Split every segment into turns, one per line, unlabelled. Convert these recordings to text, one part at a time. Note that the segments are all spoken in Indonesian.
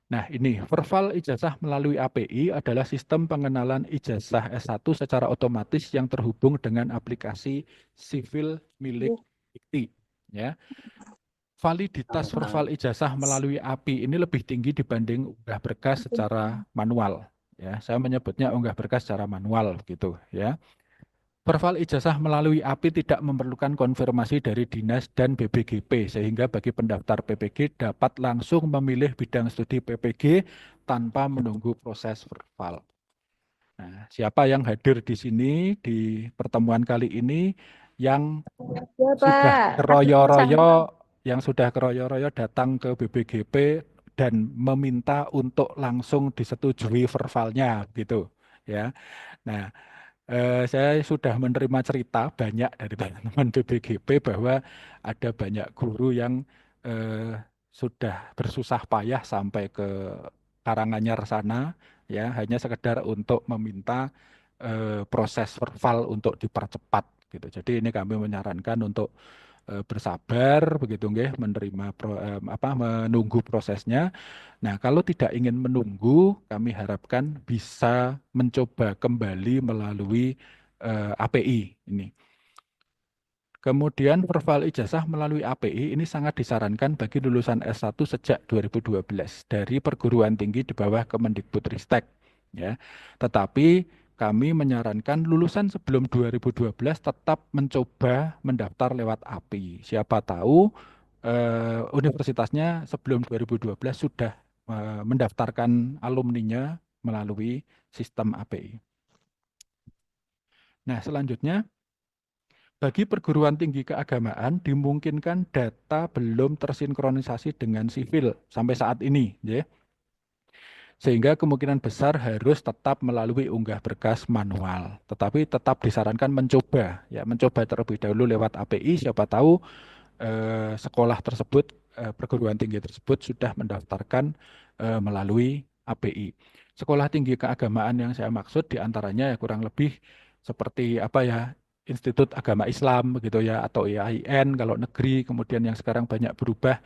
Nah, ini verbal ijazah melalui API adalah sistem pengenalan ijazah S1 secara otomatis yang terhubung dengan aplikasi sivil milik Dikti. Ya, validitas verbal ijazah melalui API ini lebih tinggi dibanding unggah berkas secara manual. Ya, saya menyebutnya unggah berkas secara manual gitu. Ya, verbal ijazah melalui API tidak memerlukan konfirmasi dari dinas dan BPGP, sehingga bagi pendaftar PPG dapat langsung memilih bidang studi PPG tanpa menunggu proses verbal. Nah, siapa yang hadir di sini di pertemuan kali ini yang
Ya,
sudah
Pak. Aku sama.
keroyo-royo, datang ke BPGP dan meminta untuk langsung disetujui verbalnya gitu ya. Nah, saya sudah menerima cerita banyak dari teman-teman BPGP bahwa ada banyak guru yang eh, sudah bersusah payah sampai ke Karanganyar sana, ya hanya sekedar untuk meminta proses verbal untuk dipercepat gitu. Jadi ini kami menyarankan untuk bersabar begitu nggih menerima menunggu prosesnya. Nah, kalau tidak ingin menunggu, kami harapkan bisa mencoba kembali melalui API ini. Kemudian verbal ijazah melalui API ini sangat disarankan bagi lulusan S1 sejak 2012 dari perguruan tinggi di bawah Kemendikbudristek ya. Tetapi kami menyarankan lulusan sebelum 2012 tetap mencoba mendaftar lewat API. Siapa tahu universitasnya sebelum 2012 sudah mendaftarkan alumninya melalui sistem API. Nah, selanjutnya bagi perguruan tinggi keagamaan dimungkinkan data belum tersinkronisasi dengan sivil sampai saat ini, ya. Sehingga kemungkinan besar harus tetap melalui unggah berkas manual. Tetapi tetap disarankan mencoba, ya, mencoba terlebih dahulu lewat API. Siapa tahu sekolah tersebut, perguruan tinggi tersebut sudah mendaftarkan melalui API. Sekolah tinggi keagamaan yang saya maksud diantaranya ya kurang lebih seperti apa ya, Institut Agama Islam begitu ya, atau IAIN kalau negeri, kemudian yang sekarang banyak berubah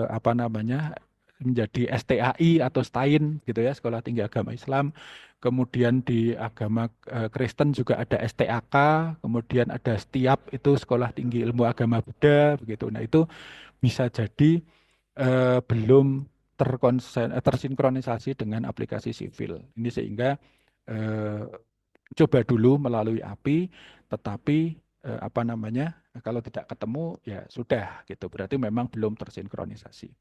apa namanya menjadi STAI atau STAIN gitu ya, Sekolah Tinggi Agama Islam. Kemudian di agama Kristen juga ada STAK, kemudian ada STIAP itu Sekolah Tinggi Ilmu Agama Buddha begitu. Nah, itu bisa jadi belum tersinkronisasi dengan aplikasi sivil. Ini sehingga eh, coba dulu melalui API, tetapi apa namanya kalau tidak ketemu ya sudah gitu. Berarti memang belum tersinkronisasi.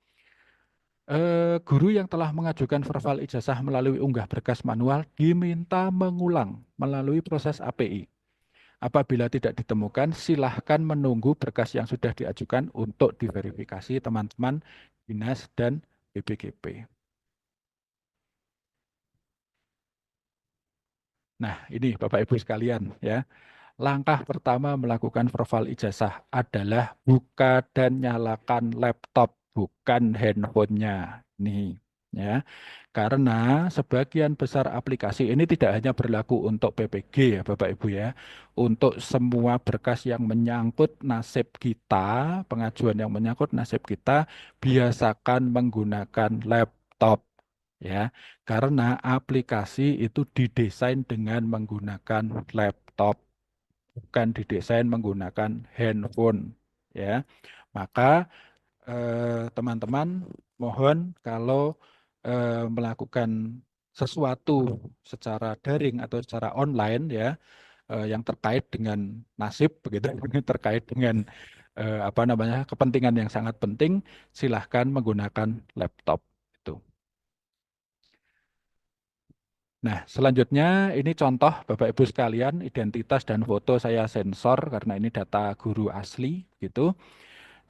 Guru yang telah mengajukan verbal ijazah melalui unggah berkas manual diminta mengulang melalui proses API. Apabila tidak ditemukan, silahkan menunggu berkas yang sudah diajukan untuk diverifikasi teman-teman dinas dan BPGP. Nah, ini Bapak Ibu sekalian ya. Langkah pertama melakukan verbal ijazah adalah buka dan nyalakan laptop, bukan handphonenya. Nih, ya. Karena sebagian besar aplikasi ini tidak hanya berlaku untuk PPG ya Bapak Ibu ya. Untuk semua berkas yang menyangkut nasib kita, pengajuan yang menyangkut nasib kita, biasakan menggunakan laptop ya. Karena aplikasi itu didesain dengan menggunakan laptop, bukan didesain menggunakan handphone ya. Maka teman-teman mohon kalau melakukan sesuatu secara daring atau secara online ya, yang terkait dengan nasib begitu, terkait dengan apa namanya kepentingan yang sangat penting, silahkan menggunakan laptop itu. Nah, selanjutnya ini contoh Bapak Ibu sekalian, identitas dan foto saya sensor karena ini data guru asli gitu.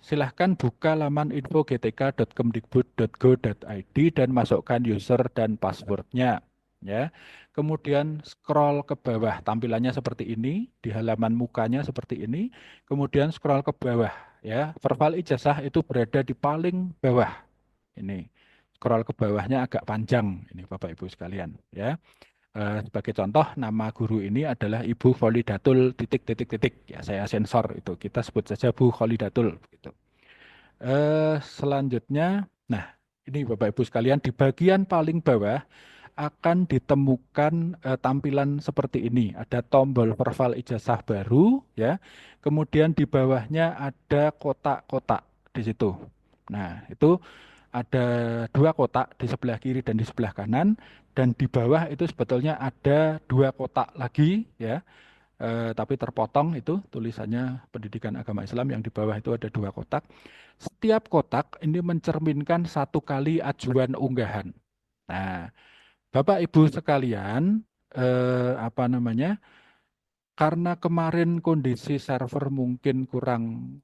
Silahkan buka laman info.gtk.kemdikbud.go.id dan masukkan user dan passwordnya. Ya. Kemudian scroll ke bawah, tampilannya seperti ini, di halaman mukanya seperti ini. Kemudian scroll ke bawah, ya. Verbal ijazah itu berada di paling bawah. Ini scroll ke bawahnya agak panjang, ini Bapak Ibu sekalian, ya. Sebagai contoh, nama guru ini adalah Ibu Kholidatul titik titik titik. Ya, saya sensor itu. Kita sebut saja Bu Kholidatul. Gitu. Selanjutnya, nah Ini Bapak Ibu sekalian, di bagian paling bawah akan ditemukan tampilan seperti ini. Ada tombol verval ijazah baru, ya. Kemudian di bawahnya ada kotak-kotak di situ. Nah, itu ada dua kotak di sebelah kiri dan di sebelah kanan, dan di bawah itu sebetulnya ada dua kotak lagi, ya. Tapi terpotong itu tulisannya Pendidikan Agama Islam, yang di bawah itu ada dua kotak. Setiap kotak ini mencerminkan satu kali ajuan unggahan. Nah, Bapak Ibu sekalian, apa namanya? Karena kemarin kondisi server mungkin kurang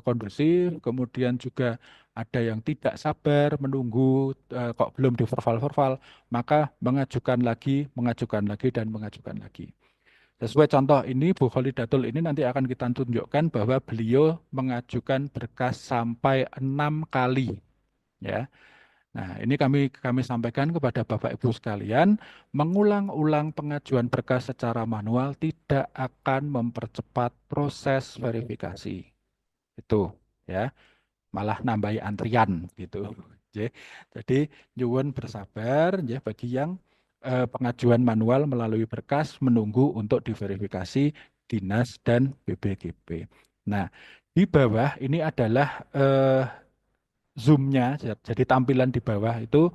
kondusif, kemudian juga ada yang tidak sabar menunggu kok belum di verval-verval, maka mengajukan lagi dan mengajukan lagi. Sesuai contoh ini, Bu Kholidatul ini nanti akan kita tunjukkan bahwa beliau mengajukan berkas sampai 6 kali, ya. Nah, ini kami sampaikan kepada Bapak Ibu sekalian, mengulang-ulang pengajuan berkas secara manual tidak akan mempercepat proses verifikasi. Itu, ya, malah nambahi antrian gitu. Oke. Jadi nyuwun bersabar ya bagi yang pengajuan manual melalui berkas menunggu untuk diverifikasi Dinas dan BPGP. Nah, di bawah ini adalah zoom-nya, jadi tampilan di bawah itu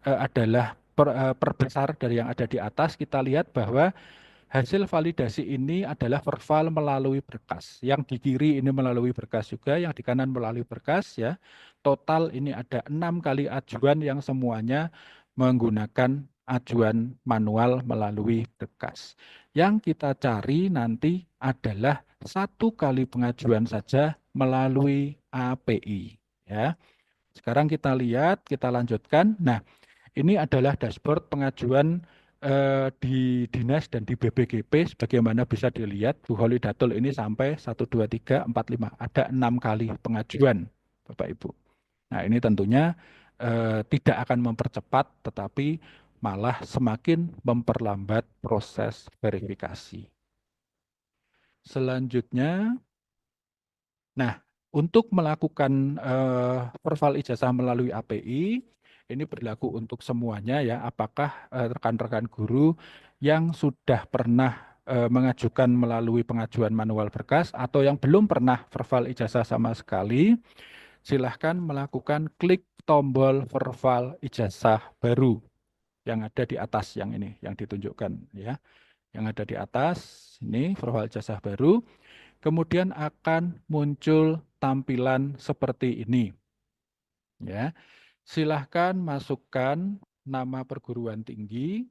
adalah perbesar dari yang ada di atas. Kita lihat bahwa hasil validasi ini adalah verval melalui berkas. Yang di kiri ini melalui berkas juga, yang di kanan melalui berkas, ya. Total ini ada 6 kali ajuan yang semuanya menggunakan ajuan manual melalui berkas. Yang kita cari nanti adalah 1 kali pengajuan saja melalui API, ya. Sekarang kita lihat, kita lanjutkan. Nah, ini adalah dashboard pengajuan di Dinas dan di BPGP. Sebagaimana bisa dilihat, Bu Holidatul ini sampai 1, 2, 3, 4, 5. Ada 6 kali pengajuan, Bapak Ibu. Nah, ini tentunya tidak akan mempercepat, tetapi malah semakin memperlambat proses verifikasi. Selanjutnya, nah, untuk melakukan verval ijazah melalui API, ini berlaku untuk semuanya ya. Apakah rekan-rekan guru yang sudah pernah mengajukan melalui pengajuan manual berkas atau yang belum pernah verval ijazah sama sekali, silahkan melakukan klik tombol verval ijazah baru yang ada di atas, yang ini, yang ditunjukkan ya. Yang ada di atas, ini verval ijazah baru. Kemudian akan muncul tampilan seperti ini. Ya, silahkan masukkan nama perguruan tinggi,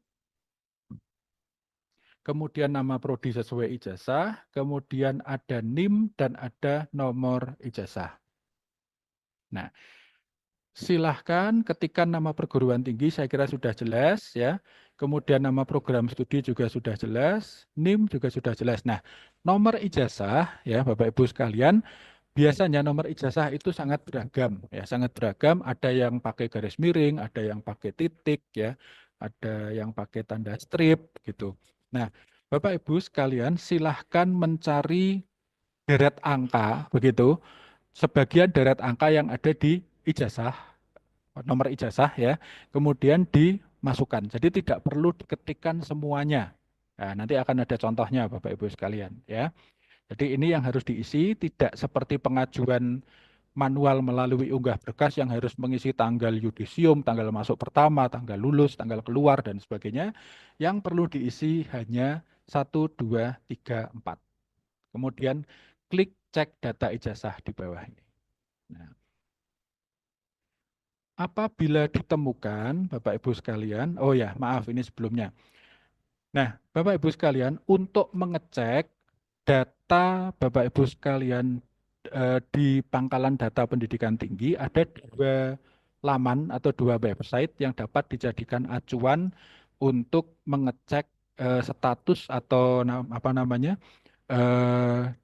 kemudian nama prodi sesuai ijazah, kemudian ada NIM dan ada nomor ijazah. Nah, silahkan ketikkan nama perguruan tinggi, saya kira sudah jelas ya. Kemudian nama program studi juga sudah jelas, NIM juga sudah jelas. Nah, nomor ijazah ya Bapak Ibu sekalian, biasanya nomor ijazah itu sangat beragam ya, sangat beragam. Ada yang pakai garis miring, ada yang pakai titik ya, ada yang pakai tanda strip gitu. Nah, Bapak Ibu sekalian silahkan mencari deret angka begitu, sebagian deret angka yang ada di ijazah, nomor ijazah ya, kemudian dimasukkan. Jadi tidak perlu diketikkan semuanya. Nah, nanti akan ada contohnya Bapak Ibu sekalian ya. Jadi ini yang harus diisi, tidak seperti pengajuan manual melalui unggah berkas yang harus mengisi tanggal yudisium, tanggal masuk pertama, tanggal lulus, tanggal keluar, dan sebagainya. Yang perlu diisi hanya 1, 2, 3, 4. Kemudian klik cek data ijazah di bawah ini. Nah, apabila ditemukan, Bapak Ibu sekalian, oh ya maaf ini sebelumnya. Nah, Bapak Ibu sekalian, untuk mengecek data Bapak Ibu sekalian di pangkalan data pendidikan tinggi ada dua laman atau dua website yang dapat dijadikan acuan untuk mengecek status atau apa namanya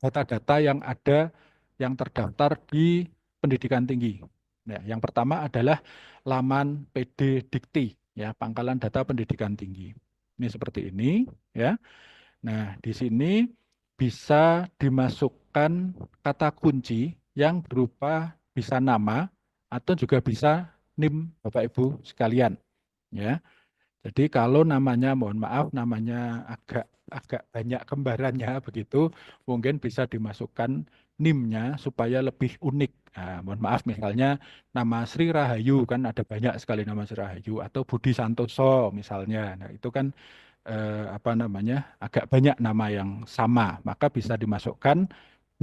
data-data yang ada yang terdaftar di pendidikan tinggi. Nah, yang pertama adalah laman PD Dikti, ya, pangkalan data pendidikan tinggi. Ini seperti ini, ya. Nah, di sini bisa dimasukkan kata kunci yang berupa bisa nama atau juga bisa NIM Bapak Ibu sekalian. Ya, jadi kalau namanya, mohon maaf, namanya agak agak banyak kembarannya begitu, mungkin bisa dimasukkan NIM-nya supaya lebih unik. Nah, mohon maaf, misalnya nama Sri Rahayu, kan ada banyak sekali nama Sri Rahayu, atau Budi Santoso misalnya. Nah, itu kan apa namanya, agak banyak nama yang sama, maka bisa dimasukkan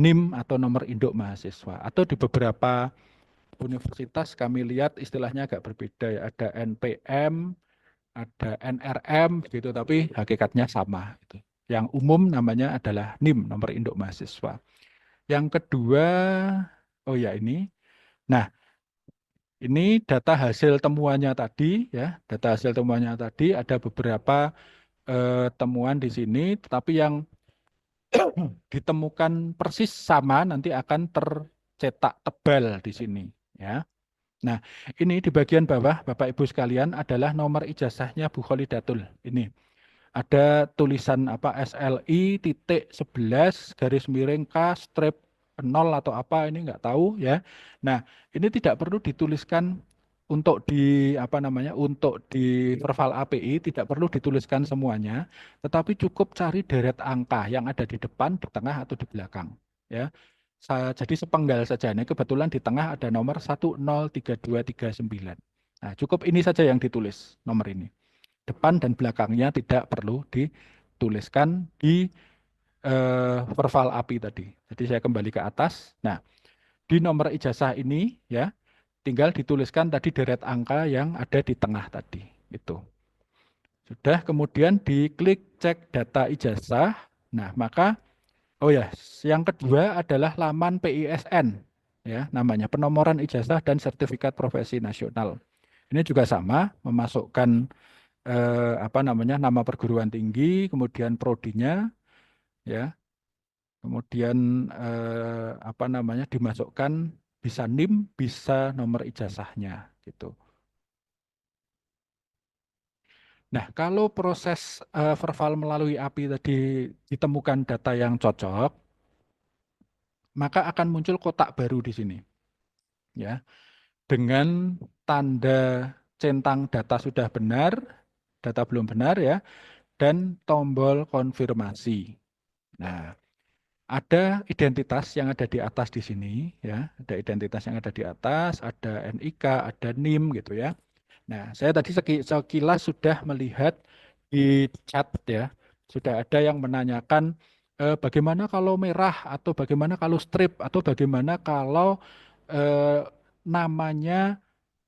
NIM atau nomor induk mahasiswa. Atau di beberapa universitas kami lihat istilahnya agak berbeda ya, ada NPM, ada NRM gitu, tapi hakikatnya sama gitu. Yang umum namanya adalah NIM, nomor induk mahasiswa. Yang kedua, oh ya ini. Nah, ini data hasil temuannya tadi ya, data hasil temuannya tadi ada beberapa temuan di sini, tetapi yang ditemukan persis sama nanti akan tercetak tebal di sini ya. Nah, ini di bagian bawah Bapak Ibu sekalian adalah nomor ijazahnya Bu Kholidatul. Ini ada tulisan apa SLI titik 11 garis miring K strip 0 atau apa ini nggak tahu ya. Nah, ini tidak perlu dituliskan untuk di apa namanya untuk di Verval API tidak perlu dituliskan semuanya, tetapi cukup cari deret angka yang ada di depan, di tengah atau di belakang ya. Jadi sepenggal saja. Ini kebetulan di tengah ada nomor 103239. Nah, cukup ini saja yang ditulis nomor ini. Depan dan belakangnya tidak perlu dituliskan di Verval API tadi. Jadi saya kembali ke atas. Nah, di nomor ijazah ini ya tinggal dituliskan tadi deret angka yang ada di tengah tadi. Itu. Sudah, kemudian diklik cek data ijazah. Nah, maka oh ya, yang kedua adalah laman PISN ya, namanya penomoran ijazah dan sertifikat profesi nasional. Ini juga sama, memasukkan apa namanya nama perguruan tinggi, kemudian prodinya ya, kemudian apa namanya dimasukkan bisa NIM, bisa nomor ijazahnya gitu. Nah, kalau proses verval melalui API tadi ditemukan data yang cocok, maka akan muncul kotak baru di sini. Ya, dengan tanda centang data sudah benar, data belum benar ya, dan tombol konfirmasi. Nah, ada identitas yang ada di atas di sini ya, ada identitas yang ada di atas, ada NIK, ada NIM gitu ya. Nah, saya tadi sekilas sudah melihat di chat ya, sudah ada yang menanyakan bagaimana kalau merah atau bagaimana kalau strip atau bagaimana kalau eh, namanya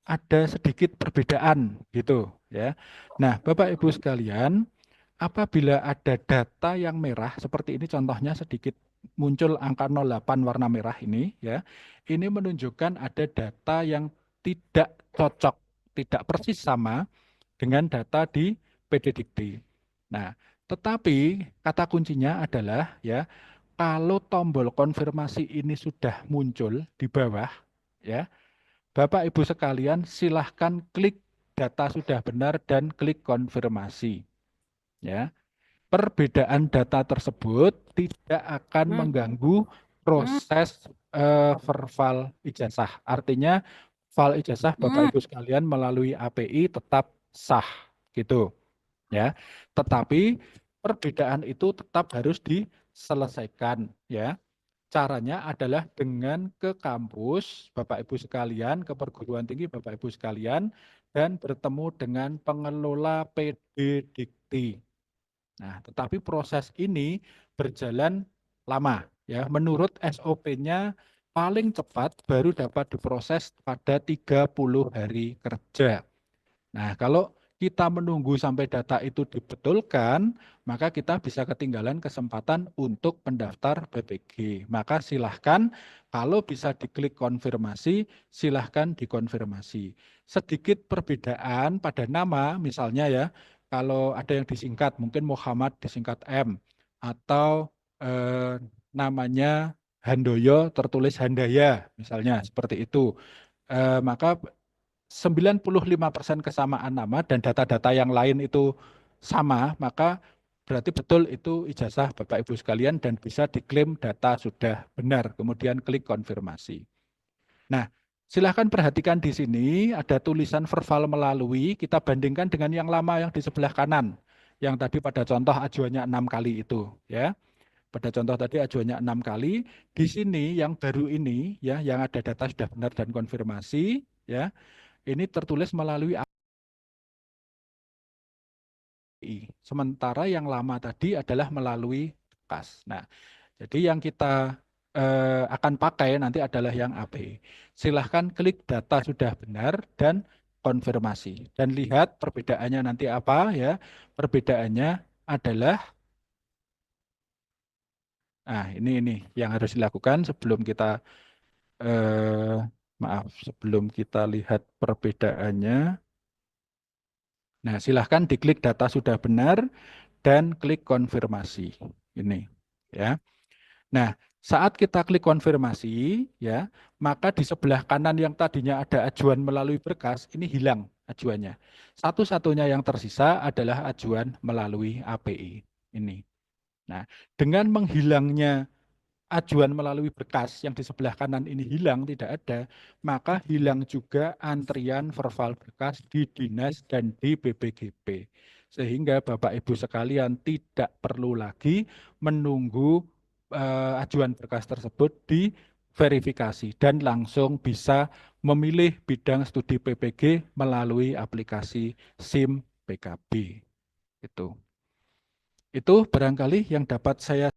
ada sedikit perbedaan gitu ya. Nah, Bapak Ibu sekalian, apabila ada data yang merah seperti ini contohnya sedikit muncul angka 08 warna merah ini ya. Ini menunjukkan ada data yang tidak cocok, tidak persis sama dengan data di PDDikti. Nah, tetapi kata kuncinya adalah ya, kalau tombol konfirmasi ini sudah muncul di bawah ya, Bapak Ibu sekalian silahkan klik data sudah benar dan klik konfirmasi ya. Perbedaan data tersebut tidak akan mengganggu proses verval ijazah. Artinya file ijazah Bapak Ibu sekalian melalui API tetap sah gitu ya. Tetapi perbedaan itu tetap harus diselesaikan ya. Caranya adalah dengan ke kampus Bapak Ibu sekalian, ke perguruan tinggi Bapak Ibu sekalian dan bertemu dengan pengelola PD Dikti. Nah, tetapi proses ini berjalan lama ya. Menurut SOP-nya paling cepat baru dapat diproses pada 30 hari kerja. Nah, kalau kita menunggu sampai data itu dibetulkan, maka kita bisa ketinggalan kesempatan untuk mendaftar BPG. Maka silahkan kalau bisa diklik konfirmasi, silahkan dikonfirmasi. Sedikit perbedaan pada nama, misalnya ya, kalau ada yang disingkat, mungkin Muhammad disingkat M, atau namanya Handoyo tertulis Handaya, misalnya seperti itu. Maka 95% kesamaan nama dan data-data yang lain itu sama, maka berarti betul itu ijazah Bapak Ibu sekalian dan bisa diklaim data sudah benar. Kemudian klik konfirmasi. Nah, Silahkan perhatikan di sini ada tulisan verbal melalui, kita bandingkan dengan yang lama yang di sebelah kanan. Yang tadi pada contoh ajuannya 6 kali itu, ya. Pada contoh tadi ajuannya 6 kali, di sini yang baru ini ya, yang ada data sudah benar dan konfirmasi, ya. Ini tertulis melalui API. Sementara yang lama tadi adalah melalui bekas. Nah, jadi yang kita akan pakai nanti adalah yang API. Silahkan klik data sudah benar dan konfirmasi. Dan lihat perbedaannya nanti apa ya. Perbedaannya adalah, nah ini yang harus dilakukan sebelum kita, maaf, sebelum kita lihat perbedaannya. Nah, silahkan diklik data sudah benar dan klik konfirmasi. Ini ya. Nah, saat kita klik konfirmasi, ya, maka di sebelah kanan yang tadinya ada ajuan melalui berkas, ini hilang ajuannya. Satu-satunya yang tersisa adalah ajuan melalui API. Ini. Nah, dengan menghilangnya ajuan melalui berkas yang di sebelah kanan ini hilang, tidak ada, maka hilang juga antrian verbal berkas di dinas dan di BPGP. Sehingga Bapak Ibu sekalian tidak perlu lagi menunggu ajuan berkas tersebut diverifikasi dan langsung bisa memilih bidang studi PPG melalui aplikasi SIM PKB. Itu barangkali yang dapat saya